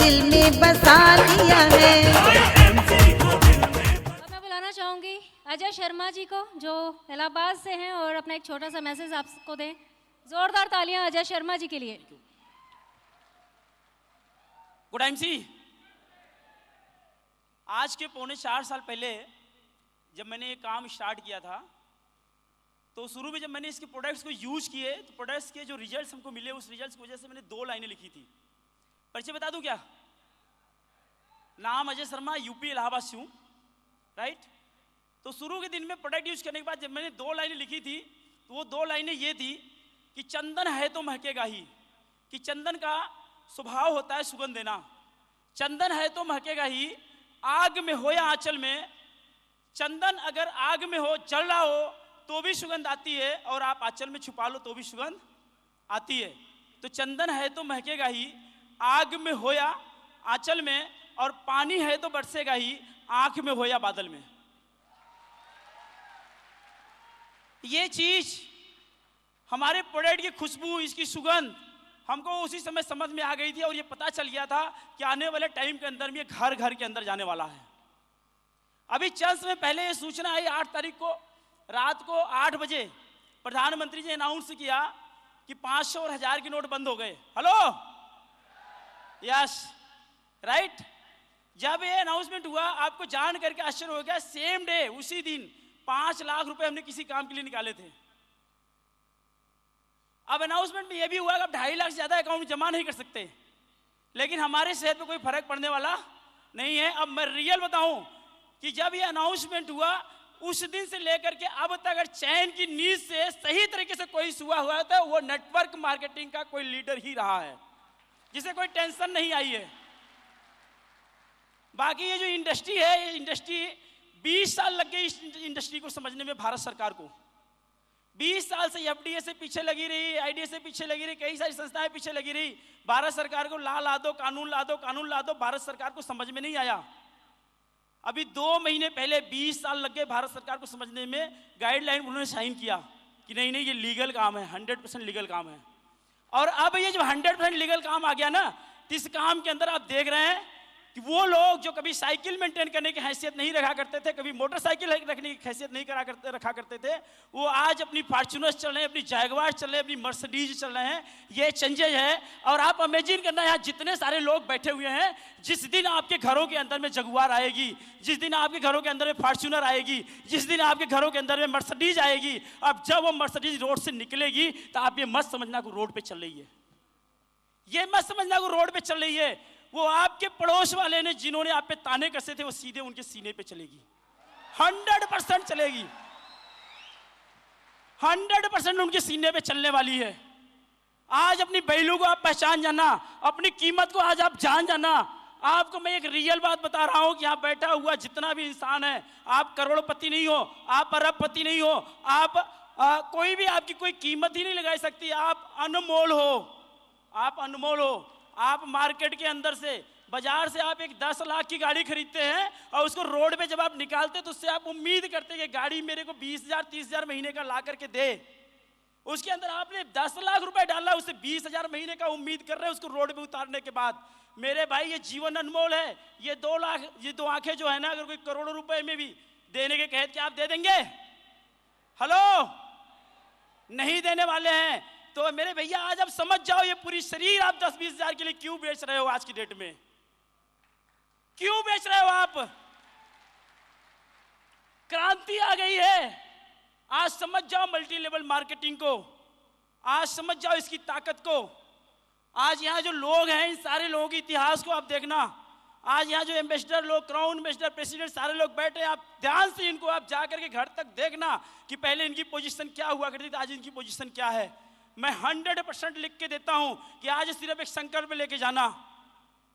दिल में बसा लिया है। मैं बुलाना चाहूंगी अजय शर्मा जी को, जो इलाहाबाद से हैं और अपना एक छोटा सा मैसेज आपको दें। जोरदार तालियां अजय शर्मा जी के लिए। Good MC. आज के पौने 4 साल पहले जब मैंने ये काम स्टार्ट किया था, तो शुरू में जब मैंने इसके प्रोडक्ट्स को यूज किए तो प्रोडक्ट्स के जो रिजल्ट्स हमको मिले, उस रिजल्ट्स की वजह से मैंने 2 लाइनें लिखी थी। परिचय बता दूं क्या? नाम अजय शर्मा, यूपी इलाहाबाद से हूँ, राइट। तो शुरू के दिन में प्रोडक्ट यूज करने के बाद जब मैंने 2 लाइनें लिखी थी, तो वो 2 लाइनें ये थी कि चंदन है तो महकेगा ही, कि चंदन का स्वभाव होता है सुगंध देना। चंदन है तो महकेगा ही, आग में हो या आंचल में, चंदन अगर आग में हो, जल रहा हो तो भी सुगंध आती है, और आप आंचल में छुपा लो तो भी सुगंध आती है। तो चंदन है तो महकेगा ही, आग में हो या आंचल में, और पानी है तो बरसेगा ही, आंख में हो या बादल में। ये चीज हमारे प्रोडक्ट की खुशबू, इसकी सुगंध हमको उसी समय समझ में आ गई थी, और ये पता चल गया था कि आने वाले टाइम के अंदर में ये घर घर के अंदर जाने वाला है। अभी चंद समय पहले ये सूचना आई, 8 तारीख को रात को 8 बजे प्रधानमंत्री जी अनाउंस किया कि 500 और 1000 के नोट बंद हो गए। Hello, yes, right. जब ये अनाउंसमेंट हुआ, आपको जान करके आश्चर्य हो गया, सेम डे, उसी दिन 5 लाख रुपए हमने किसी काम के लिए निकाले थे। अब अनाउंसमेंट में यह भी हुआ कि अब 2.5 लाख से ज्यादा अकाउंट जमा नहीं कर सकते, लेकिन हमारे सेहत पे कोई फर्क पड़ने वाला नहीं है। अब मैं रियल बताऊं कि जब ये अनाउंसमेंट हुआ, उस दिन से लेकर के अब तक अगर चैन की नींद से सही तरीके से कोई सुबह हुआ था, वो नेटवर्क मार्केटिंग का कोई लीडर ही रहा है, जिसे कोई टेंशन नहीं आई है। बाकी ये जो इंडस्ट्री है, ये इंडस्ट्री 20 साल लग गए इस इंडस्ट्री को समझने में भारत सरकार को। 20 साल से एफडीए से पीछे लगी रही, आईडीए से पीछे लगी रही, कई सारी संस्थाएं पीछे लगी रही। भारत सरकार को ला दो, कानून ला दो, कानून ला दो, भारत सरकार को समझ में नहीं आया। अभी 2 महीने पहले 20 साल लग गए भारत सरकार को समझने में, गाइडलाइन उन्होंने साइन किया कि नहीं नहीं ये लीगल काम है, 100% लीगल काम है। और अब ये जब 100% लीगल काम आ गया ना, तो इस काम के अंदर आप देख रहे हैं कि वो लोग जो कभी साइकिल मेंटेन करने की हैसियत नहीं रखा करते थे, कभी मोटरसाइकिल रखने की हैसियत नहीं रखा करते थे, वो आज अपनी फॉर्च्यूनर्स चल रहे हैं, अपनी जैगवार चल रहे हैं, अपनी मर्सिडीज चल रहे हैं। ये चेंजेज है। और आप इमेजिन करना, यहाँ जितने सारे लोग बैठे हुए हैं, जिस दिन आपके घरों के अंदर में जगुआर आएगी, जिस दिन आपके घरों के अंदर में फॉर्च्यूनर आएगी, जिस दिन आपके घरों के अंदर में मर्सिडीज आएगी, अब जब वो मर्सिडीज रोड से निकलेगी तो आप ये मत समझना को रोड पे चल रही है, ये मत समझना को रोड पे चल रही है। वो आपके पड़ोस वाले ने जिन्होंने आप पे ताने कसे थे, वो सीधे उनके सीने पे चलेगी, 100% चलेगी, 100% उनके सीने पे चलने वाली है। आज अपनी वैल्यू को आप पहचान जाना, अपनी कीमत को आज आप जान जाना। आपको मैं एक रियल बात बता रहा हूं कि यहाँ बैठा हुआ जितना भी इंसान है, आप करोड़पति नहीं हो, आप अरबपति नहीं हो, आप कोई भी आपकी कोई कीमत ही नहीं लगा सकती। आप अनमोल हो, आप अनमोल हो। आप मार्केट के अंदर से, बाजार से आप एक 10 लाख की गाड़ी खरीदते हैं, और उसको रोड पे जब आप निकालते हैं तो उससे आप उम्मीद करते हैं कि गाड़ी मेरे को 20,000 30,000 महीने का ला करके दे। उसके अंदर आपने 10 लाख रुपए डाला, उससे 20,000 महीने का उम्मीद कर रहे हैं उसको रोड पे उतारने के बाद। मेरे भाई, ये जीवन अनमोल है। ये 2 लाख, ये 2 आंखें जो है ना, अगर कोई करोड़ों रुपए में भी देने के कहे क्या आप दे देंगे? हेलो, नहीं देने वाले हैं। तो मेरे भैया, आज आप समझ जाओ, ये पूरी शरीर आप 10-20 हजार के लिए क्यों बेच रहे हो? आज की डेट में क्यों बेच रहे हो आप? क्रांति आ गई है। आज समझ जाओ मल्टी लेवल मार्केटिंग को, आज समझ जाओ इसकी ताकत को। आज यहाँ जो लोग हैं, इन सारे लोगों के इतिहास को आप देखना। आज यहाँ जो एम्बेसडर लोग, क्राउन एम्बेसडर, प्रेसिडेंट, सारे लोग बैठे, आप ध्यान से इनको आप जाकर के घर तक देखना कि पहले इनकी पोजीशन क्या हुआ करती थी, आज इनकी पोजीशन क्या है। मैं 100% लिख के देता हूं कि आज सिर्फ एक संकल्प लेके जाना,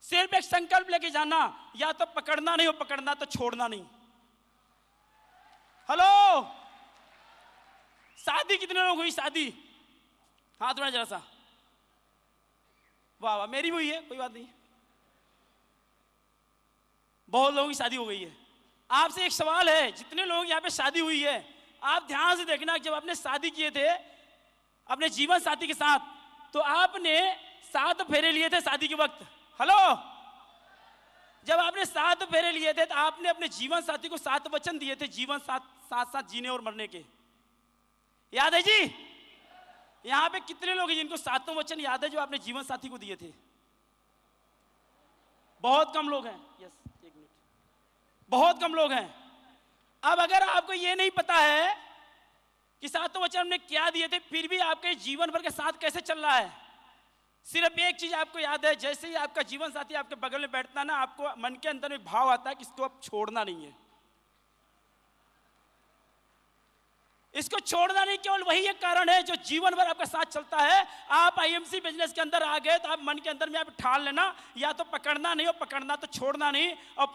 सिर्फ एक संकल्प लेके जाना, या तो पकड़ना नहीं हो, पकड़ना तो छोड़ना नहीं। हेलो, शादी कितने लोग हुई? शादी हाथ उठाओ जरा सा। वाह वाह, मेरी भी हुई है, कोई बात नहीं, बहुत लोगों की शादी हो गई है। आपसे एक सवाल है, जितने लोग यहाँ पे शादी हुई है, आप ध्यान से देखना, जब आपने शादी किए थे अपने जीवन साथी के साथ, तो आपने 7 फेरे लिए थे शादी के वक्त। हेलो, जब आपने 7 फेरे लिए थे तो आपने अपने जीवन साथी को 7 वचन दिए थे, जीवन साथ जीने और मरने के। याद है जी? यहां पे कितने लोग हैं जिनको 7 वचन याद है जो आपने जीवन साथी को दिए थे? बहुत कम लोग हैं। यस, एक मिनट, बहुत कम लोग हैं। अब अगर आपको ये नहीं पता है कि 7 वचन हमने क्या दिए थे, फिर भी आपके जीवन भर के साथ कैसे चल रहा है, सिर्फ एक चीज आपको याद है, जैसे ही आपका जीवन साथी आपके बगल में बैठता है ना, आपको मन के अंदर में भाव आता है कि इसको अब छोड़ना नहीं है, इसको छोड़ना नहीं। केवल वही एक कारण है जो जीवन भर आपका साथ चलता है। आप आईएमसी बिजनेस के अंदर आ गए तो आप मन के अंदर में आप ठान लेना, या तो पकड़ना नहीं, और पकड़ना तो छोड़ना नहीं, और